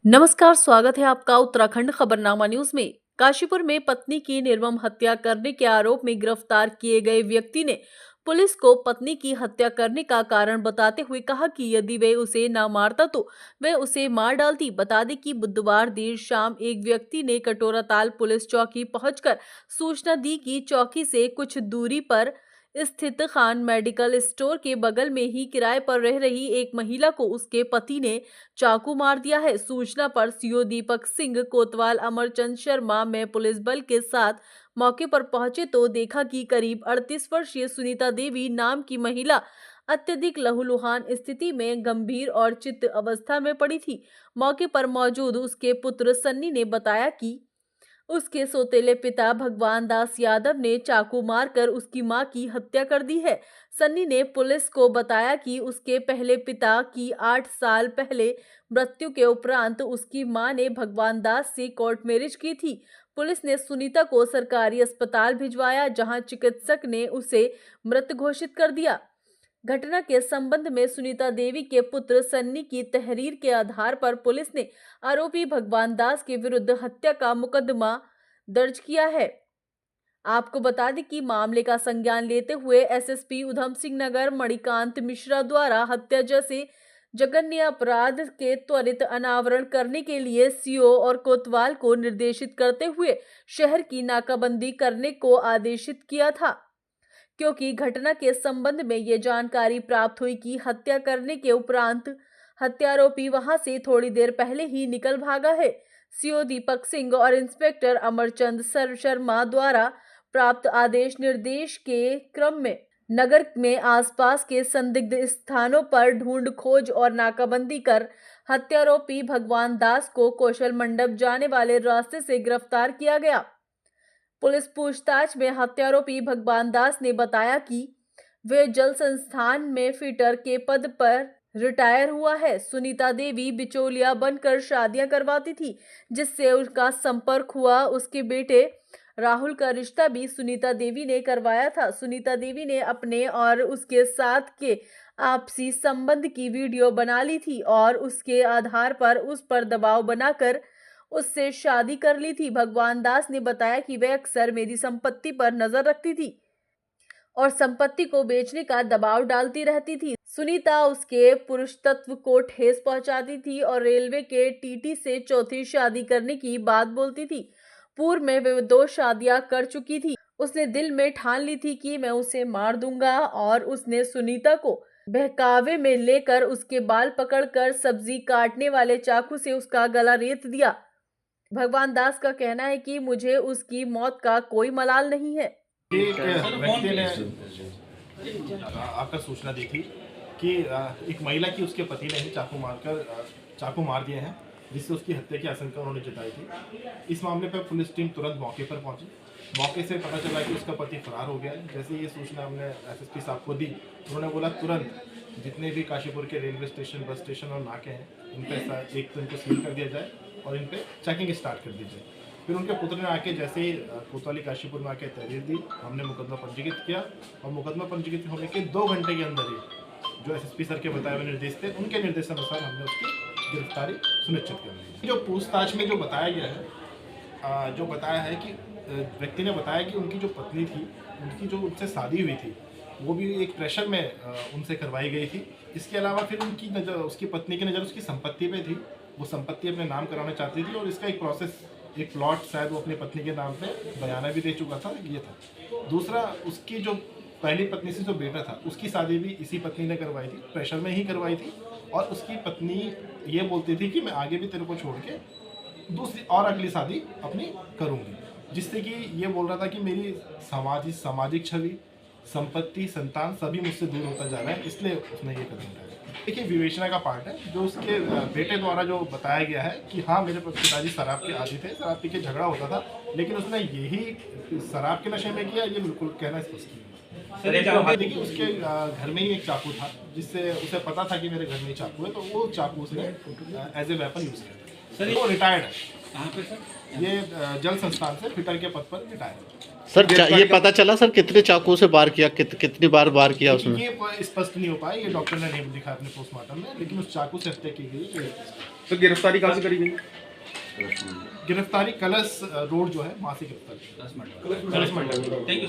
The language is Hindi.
नमस्कार, स्वागत है आपका उत्तराखंड खबरनामा न्यूज में। काशीपुर में पत्नी की निर्मम हत्या करने के आरोप में गिरफ्तार किए गए व्यक्ति ने पुलिस को पत्नी की हत्या करने का कारण बताते हुए कहा कि यदि वे उसे ना मारता तो वे उसे मार डालती। बता दें कि बुधवार देर शाम एक व्यक्ति ने कटोराताल पुलिस चौकी पहुंचकर सूचना दी कि चौकी से कुछ दूरी पर स्थित खान मेडिकल स्टोर के बगल में ही किराए पर रह रही एक महिला को उसके पति ने चाकू मार दिया है। सूचना पर सीओ दीपक सिंह कोतवाल अमरचंद शर्मा में पुलिस बल के साथ मौके पर पहुंचे तो देखा कि करीब 38 वर्षीय सुनीता देवी नाम की महिला अत्यधिक लहूलुहान स्थिति में गंभीर और चित्त अवस्था में पड़ी थी। मौके पर मौजूद उसके पुत्र सन्नी ने बताया कि उसके सौतेले पिता भगवान दास यादव ने चाकू मारकर उसकी मां की हत्या कर दी है। सन्नी ने पुलिस को बताया कि उसके पहले पिता की 8 साल पहले मृत्यु के उपरांत उसकी मां ने भगवान दास से कोर्ट मैरिज की थी। पुलिस ने सुनीता को सरकारी अस्पताल भिजवाया, जहां चिकित्सक ने उसे मृत घोषित कर दिया। घटना के संबंध में सुनीता देवी के पुत्र सन्नी की तहरीर के आधार पर पुलिस ने आरोपी भगवान दास के विरुद्ध हत्या का मुकदमा दर्ज किया है। आपको बता दें कि मामले का संज्ञान लेते हुए एसएसपी उधम सिंह नगर मणिकांत मिश्रा द्वारा हत्या जैसे जघन्य अपराध के त्वरित अनावरण करने के लिए सीओ और कोतवाल को निर्देशित करते हुए शहर की नाकाबंदी करने को आदेशित किया था, क्योंकि घटना के संबंध में ये जानकारी प्राप्त हुई कि हत्या करने के उपरांत हत्यारोपी वहां से थोड़ी देर पहले ही निकल भागा है। सीओ दीपक सिंह और इंस्पेक्टर अमरचंद शर्मा द्वारा प्राप्त आदेश निर्देश के क्रम में नगर में आसपास के संदिग्ध स्थानों पर ढूंढ खोज और नाकाबंदी कर हत्यारोपी भगवान दास को कौशल मंडप जाने वाले रास्ते से गिरफ्तार किया गया। पुलिस पूछताछ में हत्यारोपी भगवान दास ने बताया कि वे जल संस्थान में फिटर के पद पर रिटायर हुआ है। सुनीता देवी बिचौलिया बनकर शादियां करवाती थी, जिससे उसका संपर्क हुआ। उसके बेटे राहुल का रिश्ता भी सुनीता देवी ने करवाया था। सुनीता देवी ने अपने और उसके साथ के आपसी संबंध की वीडियो बना ली थी और उसके आधार पर उस पर दबाव बनाकर उससे शादी कर ली थी। भगवान दास ने बताया कि वह अक्सर मेरी संपत्ति पर नजर रखती थी और संपत्ति को बेचने का दबाव डालती रहती थी। सुनीता उसके पुरुष तत्व को ठेस पहुंचाती थी और रेलवे के टीटी से चौथी शादी करने की बात बोलती थी। पूर्व में वे 2 शादियां कर चुकी थी। उसने दिल में ठान ली थी कि मैं उसे मार दूंगा और उसने सुनीता को बहकावे में लेकर उसके बाल पकड़कर सब्जी काटने वाले चाकू से उसका गला रेत दिया। भगवान दास का कहना है कि मुझे उसकी मौत का कोई मलाल नहीं है। एक व्यक्ति ने आकर सूचना दी थी कि एक महिला की उसके पति ने ही चाकू मार दिए हैं, जिससे उसकी हत्या की आशंका उन्होंने जताई थी। इस मामले पर पुलिस टीम तुरंत मौके पर पहुंची। मौके से पता चला कि उसका पति फरार हो गया है। जैसे ये सूचना हमने एसएसपी साहब को दी, उन्होंने बोला तुरंत जितने भी काशीपुर के रेलवे स्टेशन, बस स्टेशन और नाके हैं, इन पर एक तो इनको सील कर दिया जाए और इन पर चेकिंग स्टार्ट कर दी जाए। फिर उनके पुत्र ने आके जैसे ही कोतवाली काशीपुर में आके तहरीर दी, हमने मुकदमा पंजीकृत किया और मुकदमा पंजीकृत होने के 2 घंटे के अंदर ही जो एसएसपी सर के बताए हुए निर्देश थे, उनके निर्देशानुसार हमने उसकी गिरफ्तारी सुनिश्चित कर ली। जो पूछताछ में जो बताया गया है, जो बताया है कि व्यक्ति ने बताया कि उनकी जो पत्नी थी, उनकी जो उनसे शादी हुई थी, वो भी एक प्रेशर में उनसे करवाई गई थी। इसके अलावा फिर उनकी नज़र, उसकी पत्नी की नज़र उसकी संपत्ति पे थी। वो संपत्ति अपने नाम कराना चाहती थी और इसका एक प्रोसेस, एक प्लॉट शायद वो अपनी पत्नी के नाम पे बयाना भी दे चुका था। ये था। दूसरा, उसकी जो पहली पत्नी से जो बेटा था, उसकी शादी भी इसी पत्नी ने करवाई थी, प्रेशर में ही करवाई थी। और उसकी पत्नी ये बोलती थी कि मैं आगे भी तेरे को छोड़ के दूसरी और अगली शादी अपनी करूँगी, जिससे कि ये बोल रहा था कि मेरी सामाजिक छवि, संपत्ति, संतान सभी मुझसे दूर होता जा रहा है, इसलिए उसने ये कदम उठाया। देखिए, विवेचना का पार्ट है। जो उसके बेटे द्वारा जो बताया गया है कि हाँ, मेरे पिताजी शराब के आदी थे, शराब पी के झगड़ा होता था, लेकिन उसने यही शराब के नशे में किया, ये बिल्कुल कहना स्पष्ट नहीं। देखिए, उसके घर में ही एक चाकू था, जिससे उसे पता था कि मेरे घर में ही चाकू है, तो वो चाकू उसने एज ए वेपन यूज़ किया। वो रिटायर्ड है। ये जल संस्थान से फिटर के पद पर रिटायर्ड है। सर ये पता चला सर कितने चाकू से वार किया, कितनी बार वार किया उसने? ये स्पष्ट नहीं हो पाया, ये डॉक्टर ने नहीं दिखा अपने पोस्टमार्टम में, लेकिन उस चाकू से हत्या की गई। तो गिरफ्तारी कहाँ से करी गई? गिरफ्तारी कलश रोड जो है वहाँ से गिरफ्तारी।